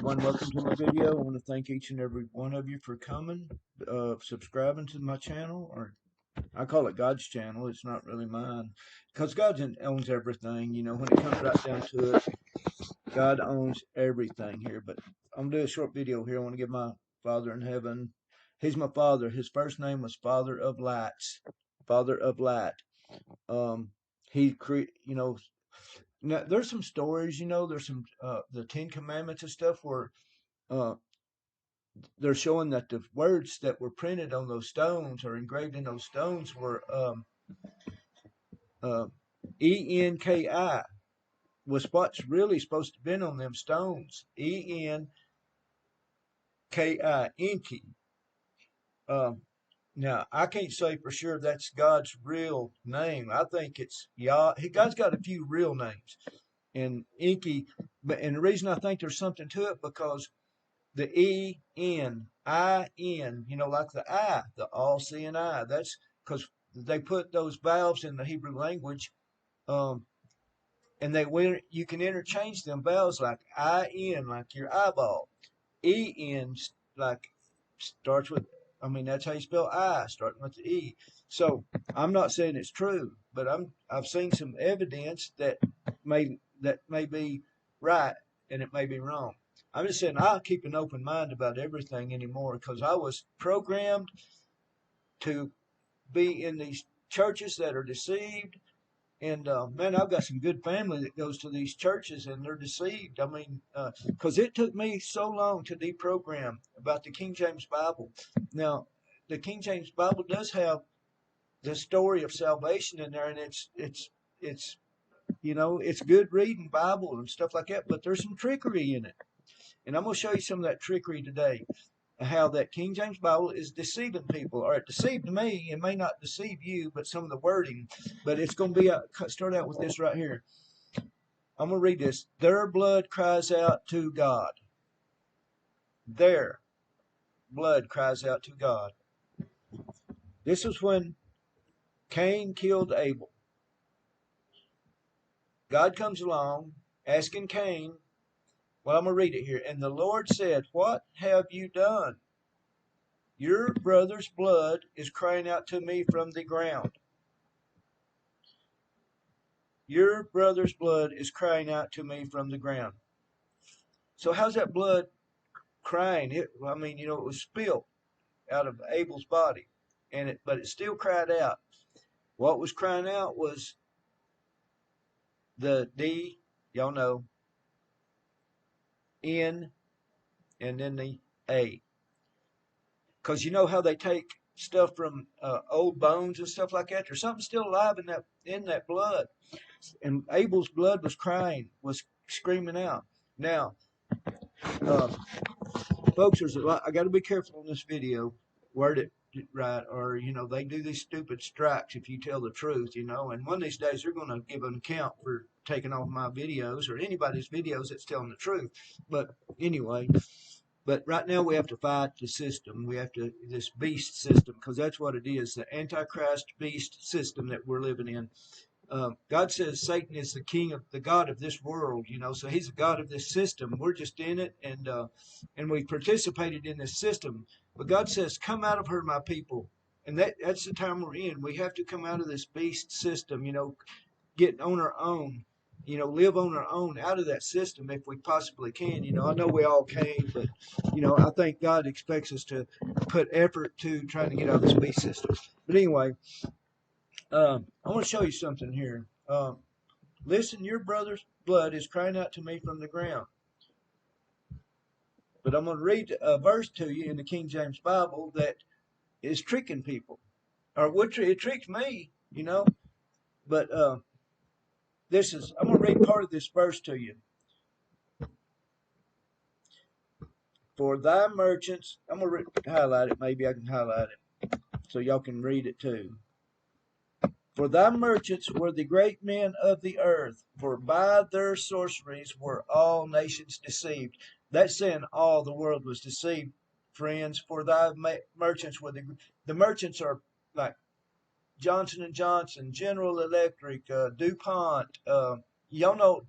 everyone, welcome to my video. I want to thank each and every one of you for coming, subscribing to my channel, or I call it God's channel. It's not really mine, because God owns everything. You know, when it comes right down to it, God owns everything here. But I'm gonna do a short video here. I want to give my Father in heaven. He's my Father. His first name was Father of Lights, Father of Light. You know, now, there's some stories. You know, there's some the Ten Commandments and stuff where. Uh, they're showing that the words that were printed on those stones or engraved in those stones were uh, ENKI was what's really supposed to have been on them stones. ENKI, Enki. Um, Now I can't say for sure that's God's real name. I think it's Yah. God's got a few real names, and Enki. And the reason I think there's something to it because the ENIN, you know, like the I, the all seeing eye. That's because they put those vowels in the Hebrew language, um, and you can interchange them vowels like IN, like your eyeball, EN, like starts with. I mean, that's how you spell I, starting with the E. So I'm not saying it's true, but I've seen some evidence that may be right and it may be wrong. I'm just saying I keep an open mind about everything anymore because I was programmed to be in these churches that are deceived. And man, I've got some good family that goes to these churches and they're deceived. I mean, because it took me so long to deprogram about the King James Bible. Now, the King James Bible does have the story of salvation in there, and it's it's good reading Bible and stuff like that. But there's some trickery in it, and I'm gonna show you some of that trickery today. How that King James Bible is deceiving people, or it deceived me. It may not deceive you, but some of the wording. But it's going to be start out with this right here. I'm going to read this. Their blood cries out to God. Their blood cries out to God. This was when Cain killed Abel. God comes along asking Cain, well, I'm going to read it here. And the Lord said, what have you done? Your brother's blood is crying out to me from the ground. Your brother's blood is crying out to me from the ground. So how's that blood crying? It was spilled out of Abel's body, but it still cried out. What was crying out was the D, y'all know, N, and then the A. Because you know how they take stuff from old bones and stuff like that. There's something still alive in that blood, and Abel's blood was crying, was screaming out. Now, uh, folks, there's a lot. I got to be careful on this video, word it right, or they do these stupid strikes if you tell the truth, and one of these days they're going to give an account for taking off my videos or anybody's videos that's telling the truth. But anyway, but right now we have to fight the system. We have to this beast system, because that's what it is, the Antichrist beast system that we're living in. God says Satan is the God of this world, so he's the God of this system. We're just in it, and we participated in this system. But God says, come out of her, my people. And that's the time we're in. We have to come out of this beast system, get on our own, live on our own out of that system if we possibly can. I know we all can, but, I think God expects us to put effort to trying to get out of this beast system. But anyway, I want to show you something here. Listen, your brother's blood is crying out to me from the ground. But I'm going to read a verse to you in the King James Bible that is tricking people. Or it tricks me, But I'm going to read part of this verse to you. For thy merchants, I'm going to highlight it. Maybe I can highlight it so y'all can read it too. For thy merchants were the great men of the earth, for by their sorceries were all nations deceived. That's saying all the world was deceived, friends. For thy merchants were the merchants are like Johnson and Johnson, General Electric, DuPont. Y'all know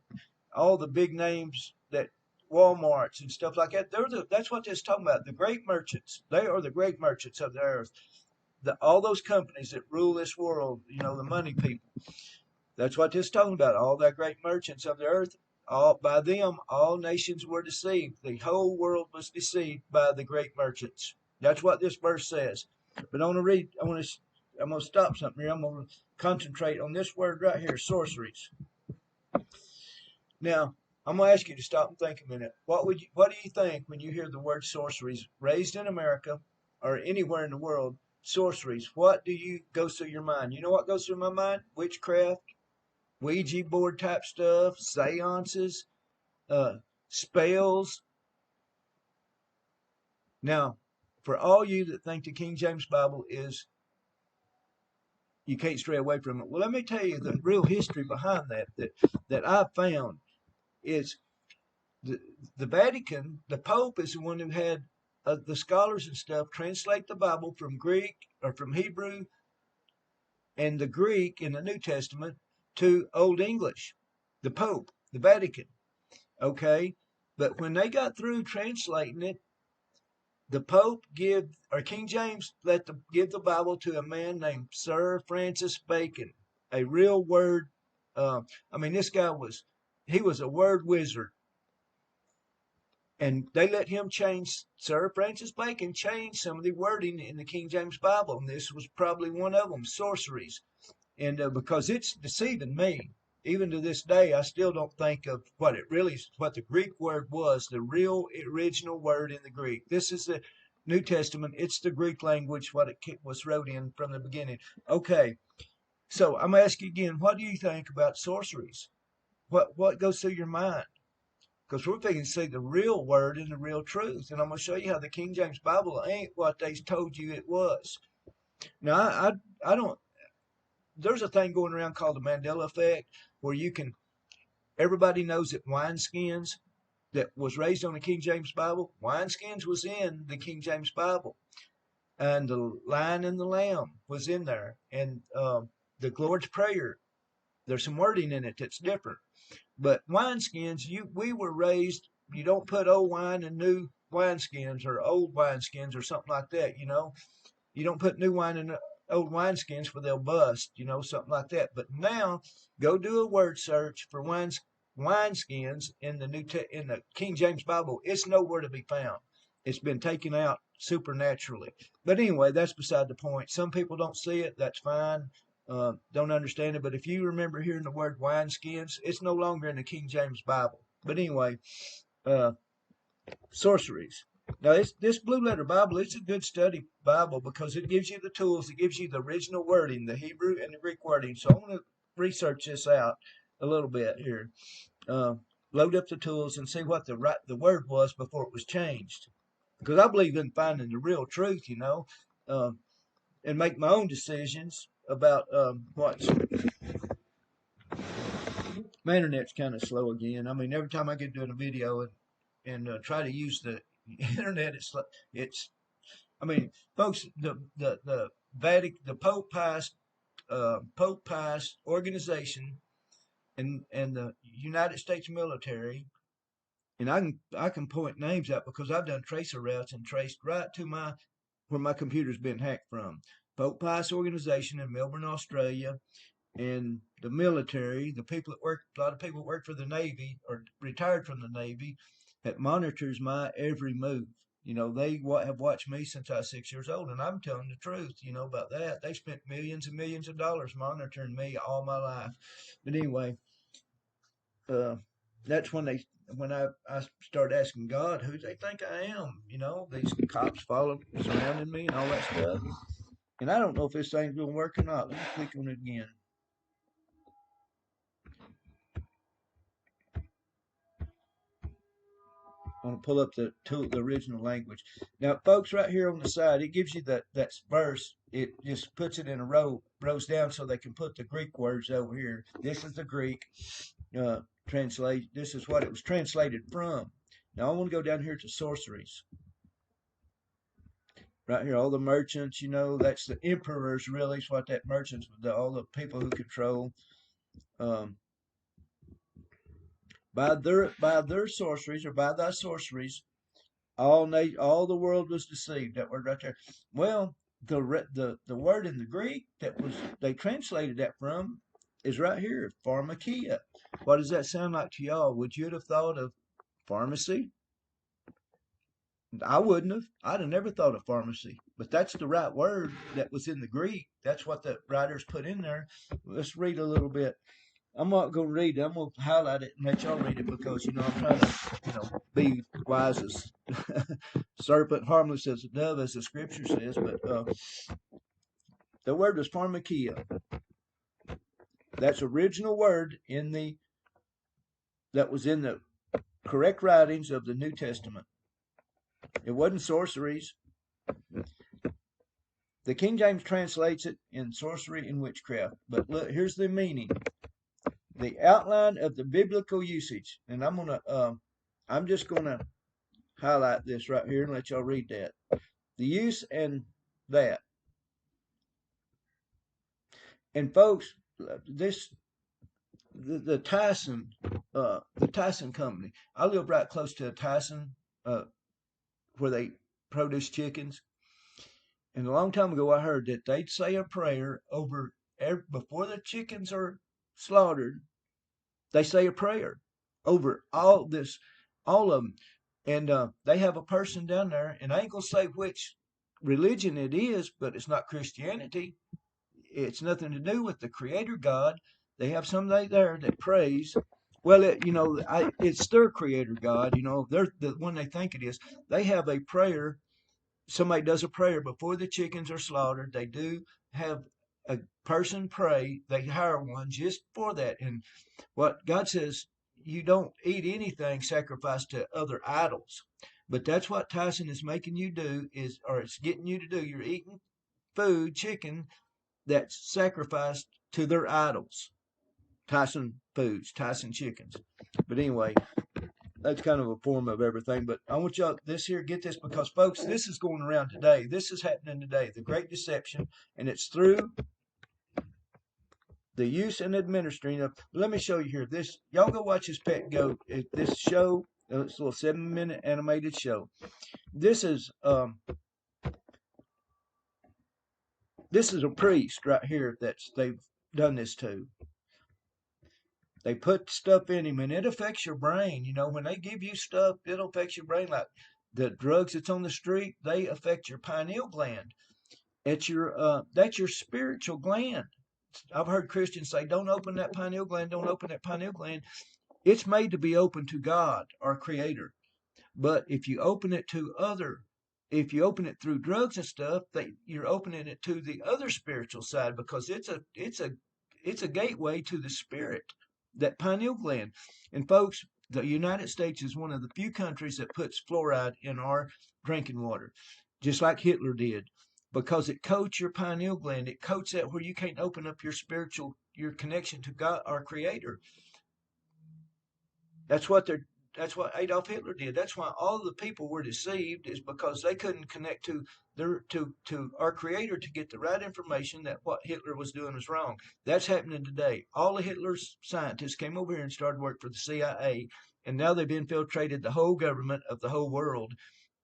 all the big names that Walmarts and stuff like that. That's what this is talking about. The great merchants. They are the great merchants of the earth. All those companies that rule this world, the money people. That's what this is talking about. All that great merchants of the earth. By them, all nations were deceived. The whole world was deceived by the great merchants. That's what this verse says. But I'm going to stop something here. I'm going to concentrate on this word right here, sorceries. Now, I'm going to ask you to stop and think a minute. What do you think when you hear the word sorceries? Raised in America or anywhere in the world, sorceries. What goes through your mind? You know what goes through my mind? Witchcraft, Ouija board type stuff, seances, spells. Now, for all you that think the King James Bible is, you can't stray away from it. Well, let me tell you the real history behind that I've found is the Vatican. The Pope is the one who had the scholars and stuff translate the Bible from Greek or from Hebrew and the Greek in the New Testament to Old English. The Pope, the Vatican. Okay, but when they got through translating it, the Pope King James give the Bible to a man named Sir Francis Bacon, a real word. This guy was a word wizard, and they let him change. Sir Francis Bacon changed some of the wording in the King James Bible, and this was probably one of them, sorceries, and because it's deceiving me. Even to this day, I still don't think of what the Greek word was, the real original word in the Greek. This is the New Testament. It's the Greek language, what it was wrote in from the beginning. Okay, so I'm asking again, what do you think about sorceries? What goes through your mind? Because we're thinking, see the real word and the real truth. And I'm going to show you how the King James Bible ain't what they told you it was. Now, I don't, there's a thing going around called the Mandela effect, where everybody knows that wineskins that was raised on the King James Bible, wineskins was in the King James Bible. And the Lion and the Lamb was in there. And the Lord's Prayer, there's some wording in it that's different. But wineskins, we were raised, you don't put old wine in new wineskins or old wineskins or something like that, You don't put new wine in old wineskins for they'll bust, something like that. But now, go do a word search for wineskins in the King James Bible. It's nowhere to be found. It's been taken out supernaturally. But anyway, that's beside the point. Some people don't see it. That's fine. Don't understand it. But if you remember hearing the word wineskins, it's no longer in the King James Bible. But anyway, sorceries. Now, this Blue Letter Bible, it's a good study Bible because it gives you the tools. It gives you the original wording, the Hebrew and the Greek wording. So I'm going to research this out a little bit here. Load up the tools and see what the word was before it was changed. Because I believe in finding the real truth, and make my own decisions about what's. My internet's kind of slow again. Every time I get doing a video and try to use the internet, it's. Folks, the Vatican, the Pope passed organization, and the United States military, and I can point names out because I've done tracer routes and traced right to where my computer's been hacked from. Pope Pius organization in Melbourne, Australia, and the military, a lot of people that work for the Navy or retired from the Navy, that monitors my every move. They have watched me since I was 6 years old, and I'm telling the truth, about that. They spent millions and millions of dollars monitoring me all my life. But anyway, that's when I started asking God, who do they think I am? These cops surrounding me and all that stuff. And I don't know if this thing's going to work or not. Let me click on it again. I'm going to pull up the original language. Now, folks, right here on the side, it gives you that verse. It just puts it in a rows down so they can put the Greek words over here. This is the Greek translate. This is what it was translated from. Now, I want to go down here to sorceries. Right here, all the merchants, that's the emperors, really, is what that merchants, all the people who control. by their sorceries, or by thy sorceries, all the world was deceived. That word right there. Well, the word in the Greek that was they translated that from is right here, pharmakia. What does that sound like to y'all? Would you have thought of pharmacy? I wouldn't have. I'd have never thought of pharmacy. But that's the right word that was in the Greek. That's what the writers put in there. Let's read a little bit. I'm not going to read it. I'm going to highlight it and let y'all read it because, I'm trying to, be wise as serpent, harmless as a dove, as the scripture says. But the word was pharmakia. That's original word that was in the correct writings of the New Testament. It wasn't sorceries. The King James translates it in sorcery and witchcraft. But look, here's the meaning. The outline of the biblical usage. And I'm just gonna highlight this right here and let y'all read that. The use and that. And folks, the Tyson company. I live right close to a Tyson where they produce chickens. And a long time ago, I heard that they'd say a prayer before the chickens are slaughtered. They say a prayer over all of them. And they have a person down there, and I ain't gonna say which religion it is, but it's not Christianity. It's nothing to do with the Creator God. They have somebody there that prays. Well, it's their Creator God. They're the one they think it is. They have a prayer. Somebody does a prayer before the chickens are slaughtered. They do have a person pray. They hire one just for that. And what God says, you don't eat anything sacrificed to other idols. But that's what Tyson is making you do, or it's getting you to do. You're eating food, chicken, that's sacrificed to their idols. Tyson foods, Tyson chickens. But anyway, that's kind of a form of everything. But I want y'all get this, because folks, this is going around today. This is happening today. The Great Deception, and it's through the use and administering of. Let me show you here. Y'all go watch this pet goat. This show. It's a little 7-minute animated show. This is a priest right here they've done this to. They put stuff in him, and it affects your brain. When they give you stuff, it affects your brain. Like the drugs that's on the street, they affect your pineal gland. That's your spiritual gland. I've heard Christians say, "Don't open that pineal gland. Don't open that pineal gland." It's made to be open to God, our Creator. But if you open it through drugs and stuff, you're opening it to the other spiritual side, because it's a gateway to the spirit. That pineal gland. And folks, the United States is one of the few countries that puts fluoride in our drinking water, just like Hitler did, because it coats your pineal gland. It coats that where you can't open up your connection to God, our Creator. That's what Adolf Hitler did. That's why all the people were deceived, is because they couldn't connect to our Creator to get the right information that what Hitler was doing was wrong. That's happening today. All of Hitler's scientists came over here and started work for the CIA, and now they've infiltrated the whole government of the whole world.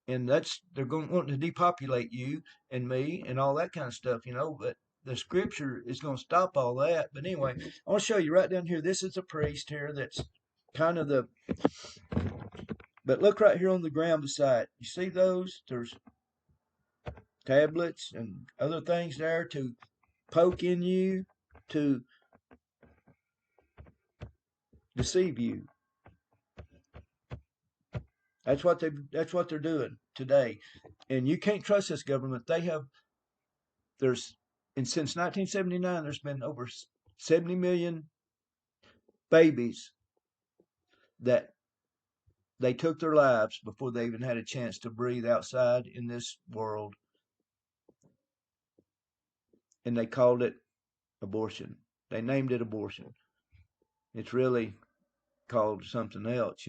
And they're wanting to depopulate you and me and all that kind of stuff, but the scripture is going to stop all that. But anyway, I want to show you right down here. This is a priest here that's kind of but look right here on the ground beside. You see those? There's tablets and other things there to poke in you, to deceive you. That's what they're doing today. And you can't trust this government. Since 1979, there's been over 70 million babies that they took their lives before they even had a chance to breathe outside in this world. And they called it abortion. They named it abortion. It's really called something else,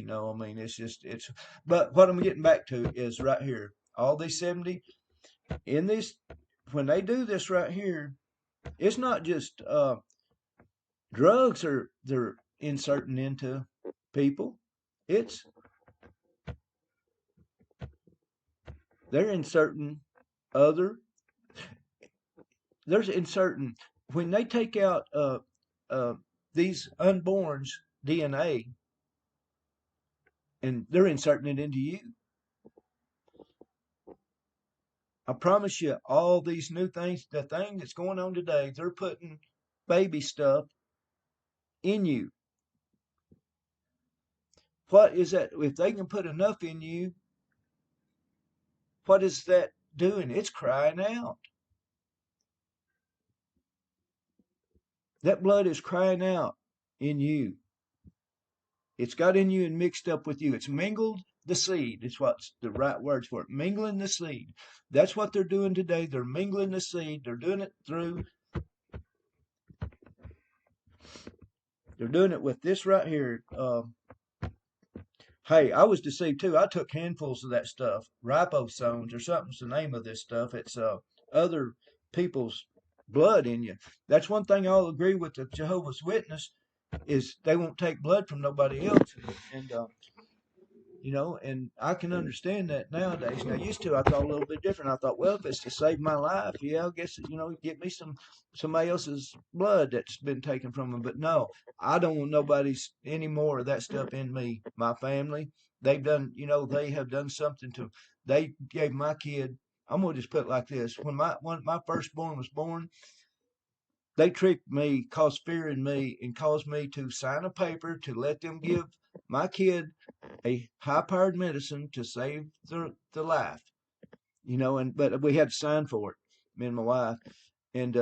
but what I'm getting back to is right here. All these 70 in this, when they do this right here, it's not just drugs they're inserting into. people. They're inserting other, there's inserting, when they take out uh, these unborns' DNA and they're inserting it into you. I promise you, all these new things, the thing that's going on today, they're putting baby stuff in you. What is that? If they can put enough in you, what is that doing? It's crying out. That blood is crying out in you. It's got in you and mixed up with you. It's mingled the seed. It's what's the right words for it. Mingling the seed. That's what they're doing today. They're mingling the seed. They're doing it with this right here. Hey, I was deceived too. I took handfuls of that stuff. Ribosomes or something's the name of this stuff. It's other people's blood in you. That's one thing I'll agree with the Jehovah's Witness is they won't take blood from nobody else. And and I can understand that nowadays. Now, used to, I thought a little bit different. I thought, well, if it's to save my life, yeah, I guess, get me somebody else's blood that's been taken from them. But no, I don't want nobody's any more of that stuff in me. My family, they've done, they have done something they gave my kid, I'm going to just put it like this. When my firstborn was born, they tricked me, caused fear in me, and caused me to sign a paper to let them give my kid a high-powered medicine to save the life, but we had to sign for it, me and my wife, and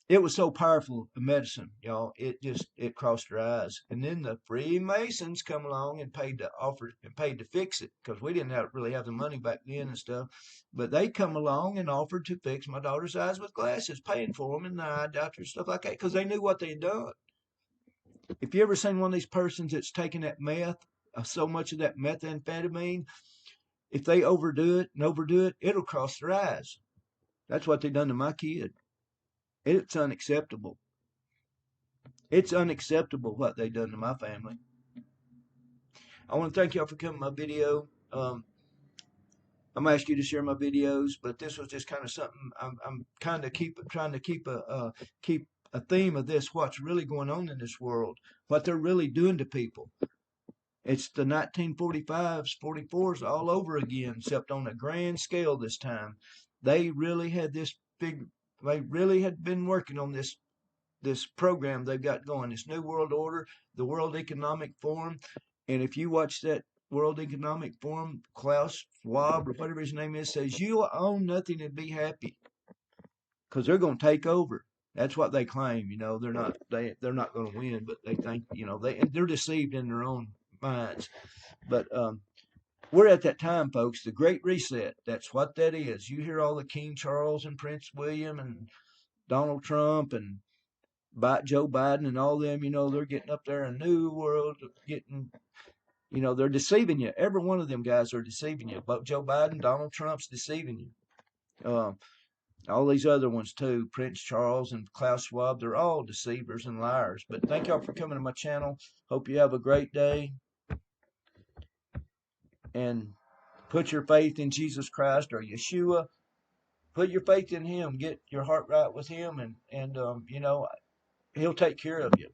it was so powerful, the medicine, y'all. It crossed our eyes, and then the Freemasons come along and paid to fix it because we didn't really have the money back then and stuff, but they come along and offered to fix my daughter's eyes with glasses, paying for them, and the eye doctor stuff like that because they knew what they had done. If you ever seen one of these persons that's taking that meth, so much of that methamphetamine, if they overdo it, it'll cross their eyes. That's what they done to my kid. It's unacceptable. It's unacceptable what they done to my family. I want to thank y'all for coming to my video. I'm gonna ask you to share my videos, but this was just kind of something I'm kind of trying to keep a theme of this. What's really going on in this world? What they're really doing to people. It's the 1945s, 44s all over again, except on a grand scale this time. They really had been working on this program they've got going, this New World Order, the World Economic Forum. And if you watch that World Economic Forum, Klaus Schwab, or whatever his name is, says you own nothing and be happy. Because they're going to take over. That's what they claim. They're not going to win, but they think, they're deceived in their own minds. But we're at that time, folks, the Great Reset. That's what that is. You hear all the King Charles and Prince William and Donald Trump and Joe Biden and all them, they're getting up there in a new world, they're deceiving you. Every one of them guys are deceiving you. But Joe Biden, Donald Trump's deceiving you. All these other ones too, Prince Charles and Klaus Schwab, they're all deceivers and liars. But thank y'all for coming to my channel. Hope you have a great day. And put your faith in Jesus Christ or Yeshua. Put your faith in Him. Get your heart right with Him, and He'll take care of you.